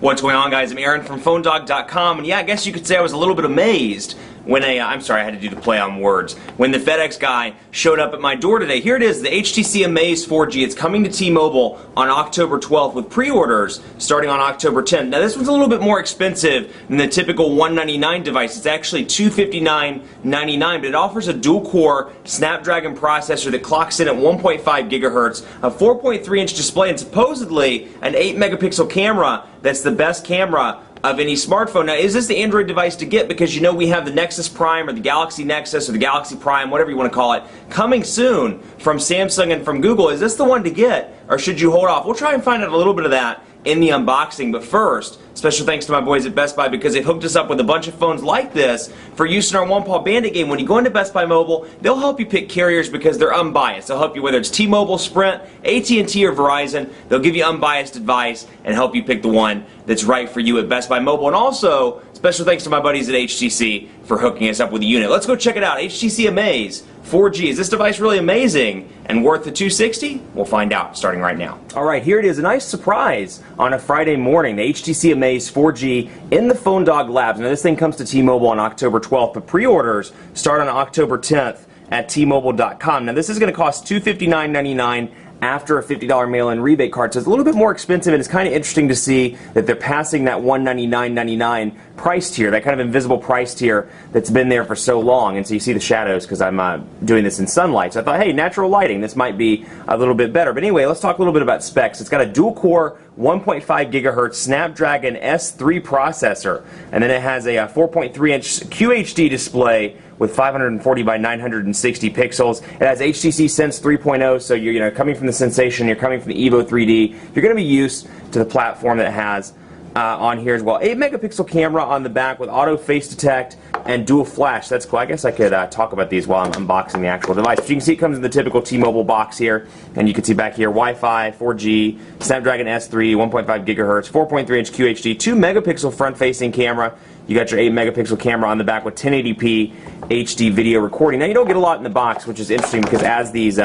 What's going on, guys? I'm Aaron from PhoneDog.com, and yeah, I guess you could say I was a little bit amazed when I'm sorry, I had to do the play on words. When the FedEx guy showed up at my door today. Here it is, the HTC Amaze 4G. It's coming to T-Mobile on October 12th with pre-orders starting on October 10th. Now, this one's a little bit more expensive than the typical $199 device. It's actually $259.99, but it offers a dual-core Snapdragon processor that clocks in at 1.5 gigahertz, a 4.3-inch display, and supposedly an 8-megapixel camera that's the best camera of any smartphone. Now, is this the Android device to get? Because you know we have the Nexus Prime or the Galaxy Nexus or the Galaxy Prime, whatever you want to call it, coming soon from Samsung and from Google. Is this the one to get, or should you hold off? We'll try and find out a little bit of that in the unboxing, but first, special thanks to my boys at Best Buy because they've hooked us up with a bunch of phones like this for use in our One Paw Bandit game. When you go into Best Buy Mobile, they'll help you pick carriers because they're unbiased. They'll help you whether it's T-Mobile, Sprint, AT&T, or Verizon. They'll give you unbiased advice and help you pick the one that's right for you at Best Buy Mobile. And also, special thanks to my buddies at HTC for hooking us up with a unit. Let's go check it out. HTC Amaze 4G. Is this device really amazing and worth the $260? We'll find out starting right now. All right, here it is. A nice surprise on a Friday morning. The HTC Amaze 4G in the PhoneDog Labs. Now, this thing comes to T-Mobile on October 12th, but pre-orders start on October 10th at T-Mobile.com. Now, this is going to cost $259.99 after a $50 mail-in rebate card, so it's a little bit more expensive, and it's kind of interesting to see that they're passing that $199.99 price tier, that kind of invisible price tier that's been there for so long. And so you see the shadows because I'm doing this in sunlight. So I thought, hey, natural lighting, this might be a little bit better. But anyway, let's talk a little bit about specs. It's got a dual-core 1.5 gigahertz Snapdragon S3 processor, and then it has a 4.3-inch QHD display with 540 by 960 pixels. It has HTC Sense 3.0, so you're coming from the Sensation, you're coming from the Evo 3D. You're going to be used to the platform that it has on here as well. 8-megapixel camera on the back with auto face detect and dual flash. That's cool. I guess I could talk about these while I'm unboxing the actual device. But you can see it comes in the typical T-Mobile box here, and you can see back here Wi-Fi, 4G, Snapdragon S3, 1.5 gigahertz, 4.3-inch QHD, 2-megapixel front-facing camera. You got your 8-megapixel camera on the back with 1080p HD video recording. Now, you don't get a lot in the box, which is interesting because as these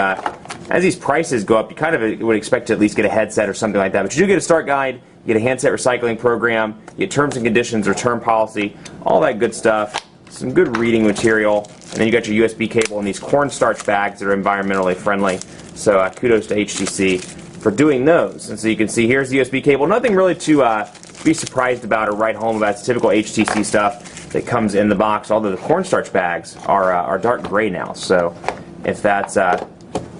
prices go up, you kind of would expect to at least get a headset or something like that. But you do get a start guide, you get a handset recycling program, you get terms and conditions, return policy, all that good stuff. Some good reading material, and then you got your USB cable and these cornstarch bags that are environmentally friendly. So kudos to HTC for doing those. And so you can see here's the USB cable. Nothing really to be surprised about or write home about. It's typical HTC stuff that comes in the box, although the cornstarch bags are dark gray now. So if that's a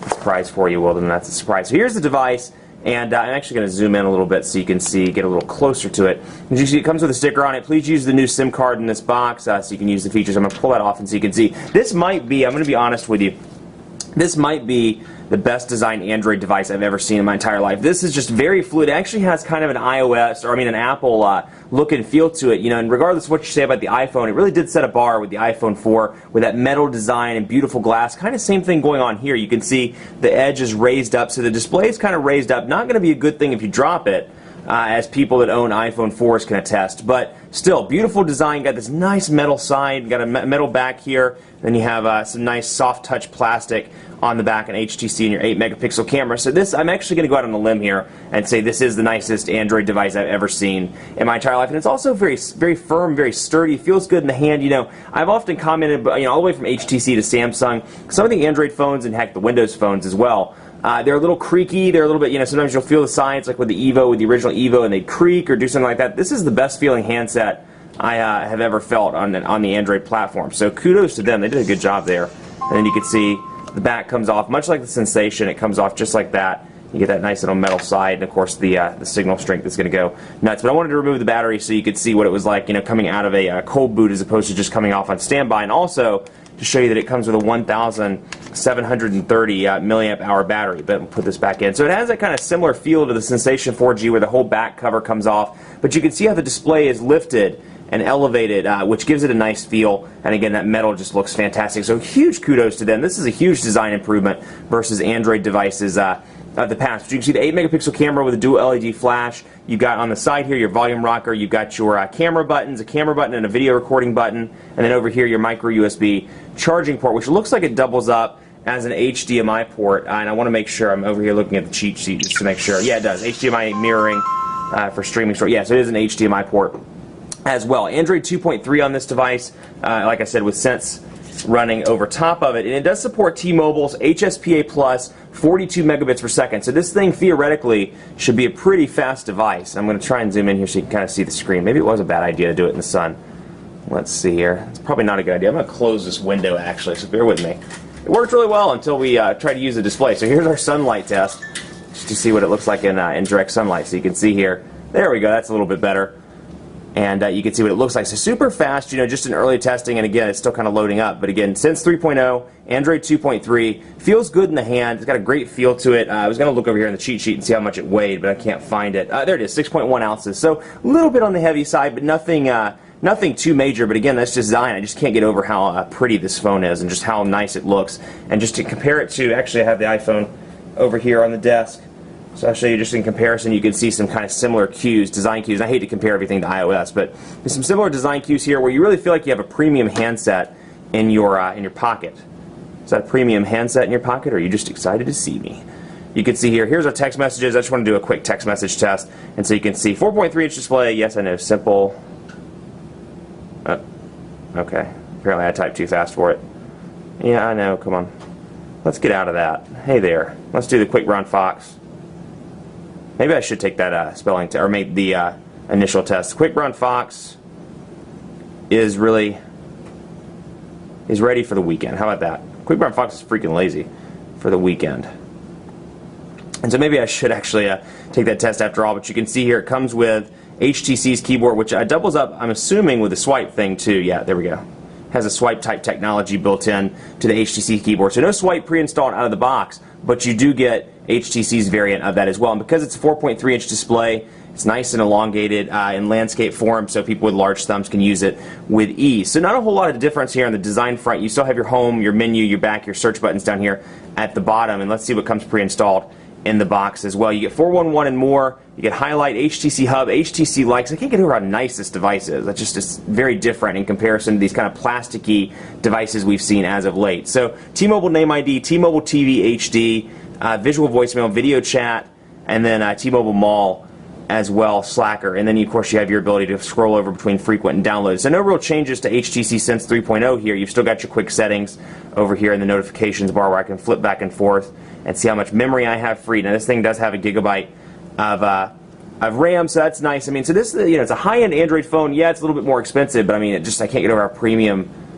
surprise for you, well, then that's a surprise. So here's the device, and I'm actually going to zoom in a little bit so you can see, get a little closer to it. As you see, it comes with a sticker on it. Please use the new SIM card in this box so you can use the features. I'm going to pull that off and so you can see. This might be, I'm going to be honest with you, this might be the best designed Android device I've ever seen in my entire life. This is just very fluid. It actually has kind of an iOS, or an Apple look and feel to it. And regardless of what you say about the iPhone, it really did set a bar with the iPhone 4 with that metal design and beautiful glass. Kind of same thing going on here. You can see the edge is raised up, so the display is kind of raised up. Not going to be a good thing if you drop it, as people that own iPhone 4s can attest. But still, beautiful design. Got this nice metal side, got a metal back here. Then you have some nice soft touch plastic on the back and HTC and your 8-megapixel camera. So this, I'm actually going to go out on a limb here and say this is the nicest Android device I've ever seen in my entire life. And it's also very, very firm, very sturdy. Feels good in the hand. I've often commented, all the way from HTC to Samsung, some of the Android phones and heck, the Windows phones as well. They're a little creaky. They're a little bit, sometimes you'll feel the sides like with the Evo, with the original Evo, and they creak or do something like that. This is the best feeling handset I have ever felt on the Android platform. So kudos to them. They did a good job there. And then you can see the back comes off, much like the Sensation. It comes off just like that. You get that nice little metal side, and of course the signal strength is going to go nuts. But I wanted to remove the battery so you could see what it was like, coming out of a cold boot as opposed to just coming off on standby. And also to show you that it comes with a 1,730 milliamp hour battery. But we'll put this back in. So it has that kind of similar feel to the Sensation 4G where the whole back cover comes off. But you can see how the display is lifted and elevated, which gives it a nice feel. And again, that metal just looks fantastic. So huge kudos to them. This is a huge design improvement versus Android devices of the past. But you can see the 8-megapixel camera with a dual LED flash. You've got on the side here your volume rocker. You've got your camera buttons, a camera button and a video recording button. And then over here your micro USB charging port, which looks like it doubles up as an HDMI port. And I want to make sure, I'm over here looking at the cheat sheet just to make sure. Yeah, it does. HDMI mirroring. for streaming storage. Yeah, so it is an HDMI port as well. Android 2.3 on this device, like I said, with Sense running over top of it, and it does support T-Mobile's HSPA Plus 42 megabits per second. So this thing theoretically should be a pretty fast device. I'm going to try and zoom in here so you can kind of see the screen. Maybe it was a bad idea to do it in the sun. Let's see here. It's probably not a good idea. I'm going to close this window actually, so bear with me. It worked really well until we tried to use the display. So here's our sunlight test, just to see what it looks like in direct sunlight. So you can see here. There we go. That's a little bit better. And you can see what it looks like. So super fast, just in early testing, and again, it's still kind of loading up. But again, Sense 3.0, Android 2.3, feels good in the hand. It's got a great feel to it. I was going to look over here in the cheat sheet and see how much it weighed, but I can't find it. There it is, 6.1 ounces. So a little bit on the heavy side, but nothing too major. But again, that's just Zion. I just can't get over how pretty this phone is and just how nice it looks. And just to compare it to, actually I have the iPhone over here on the desk. So I'll show you just in comparison. You can see some kind of similar cues, design cues. I hate to compare everything to iOS, but there's some similar design cues here where you really feel like you have a premium handset in your pocket. Is that a premium handset in your pocket, or are you just excited to see me? You can see here, here's our text messages. I just want to do a quick text message test. And so you can see 4.3-inch display. Yes, I know, simple. Okay. Apparently I typed too fast for it. Yeah, I know, come on. Let's get out of that. Hey there. Let's do the quick run Fox. Maybe I should take that spelling test, or make the initial test. Quick Run Fox is ready for the weekend. How about that? Quick Run Fox is freaking lazy for the weekend. And so maybe I should actually take that test after all. But you can see here it comes with HTC's keyboard, which doubles up, I'm assuming, with the swipe thing too. Yeah, there we go. Has a swipe type technology built in to the HTC keyboard. So no swipe pre-installed out of the box, but you do get HTC's variant of that as well. And because it's a 4.3-inch display, it's nice and elongated in landscape form, so people with large thumbs can use it with ease. So not a whole lot of difference here on the design front. You still have your home, your menu, your back, your search buttons down here at the bottom. And let's see what comes pre-installed in the box as well. You get 411 and more. You get Highlight, HTC Hub, HTC Likes. I can't get over how nice this device is. That's just very different in comparison to these kind of plasticky devices we've seen as of late. So T-Mobile Name ID, T-Mobile TV HD, visual voicemail, video chat, and then T-Mobile Mall as well, Slacker. And then, of course, you have your ability to scroll over between frequent and downloads. So no real changes to HTC Sense 3.0 here. You've still got your quick settings over here in the notifications bar where I can flip back and forth and see how much memory I have free. Now, this thing does have a gigabyte of RAM, so that's nice. I mean, so this, it's a high-end Android phone. Yeah, it's a little bit more expensive, but I mean, I can't get over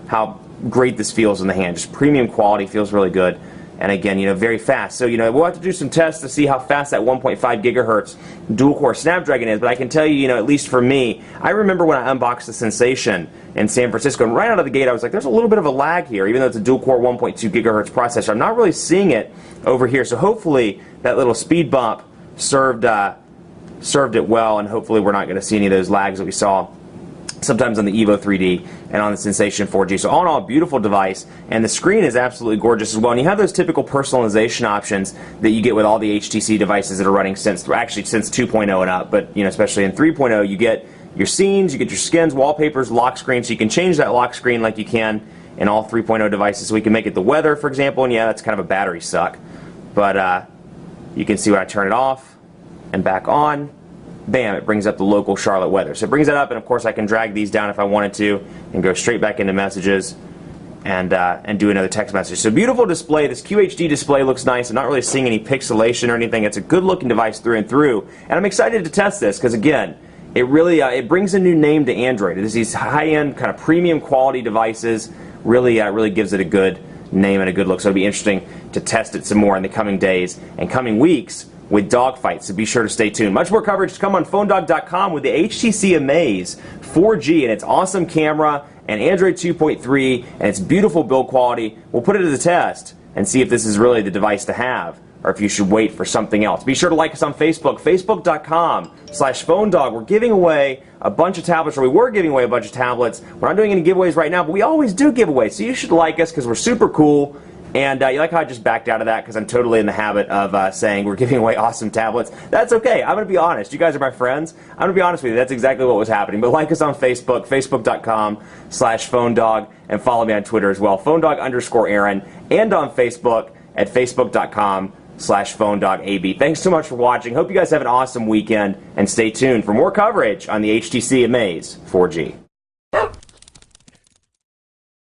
how great this feels in the hand. Just premium quality, feels really good. And again, very fast. So, we'll have to do some tests to see how fast that 1.5 gigahertz dual-core Snapdragon is. But I can tell you, at least for me, I remember when I unboxed the Sensation in San Francisco, and right out of the gate, I was like, there's a little bit of a lag here, even though it's a dual-core 1.2 gigahertz processor. I'm not really seeing it over here. So hopefully that little speed bump served it well, and hopefully we're not going to see any of those lags that we saw sometimes on the Evo 3D and on the Sensation 4G. So all in all, a beautiful device, and the screen is absolutely gorgeous as well. And you have those typical personalization options that you get with all the HTC devices that are running since 2.0 and up, but especially in 3.0, you get your scenes, you get your skins, wallpapers, lock screen, so you can change that lock screen like you can in all 3.0 devices. So we can make it the weather, for example, and yeah, that's kind of a battery suck, but you can see when I turn it off and back on, bam, it brings up the local Charlotte weather. So it brings that up, and of course I can drag these down if I wanted to and go straight back into messages and do another text message. So beautiful display. This QHD display looks nice. I'm not really seeing any pixelation or anything. It's a good looking device through and through, and I'm excited to test this because again, it really it brings a new name to Android. It is these high-end kind of premium quality devices. Really gives it a good name and a good look. So it'll be interesting to test it some more in the coming days and coming weeks with dogfights, so be sure to stay tuned. Much more coverage to come on PhoneDog.com with the HTC Amaze 4G and its awesome camera and Android 2.3 and its beautiful build quality. We'll put it to the test and see if this is really the device to have or if you should wait for something else. Be sure to like us on Facebook, Facebook.com/PhoneDog. We're giving away a bunch of tablets, or we were giving away a bunch of tablets. We're not doing any giveaways right now, but we always do giveaways, so you should like us because we're super cool. And you like how I just backed out of that because I'm totally in the habit of saying we're giving away awesome tablets. That's okay. I'm going to be honest. You guys are my friends. I'm going to be honest with you. That's exactly what was happening. But like us on Facebook, Facebook.com/PhoneDog, and follow me on Twitter as well, PhoneDog_Aaron, and on Facebook at Facebook.com/PhoneDog. youtube.com/PhoneDogAB. Thanks so much for watching. Hope you guys have an awesome weekend, and stay tuned for more coverage on the HTC Amaze 4G.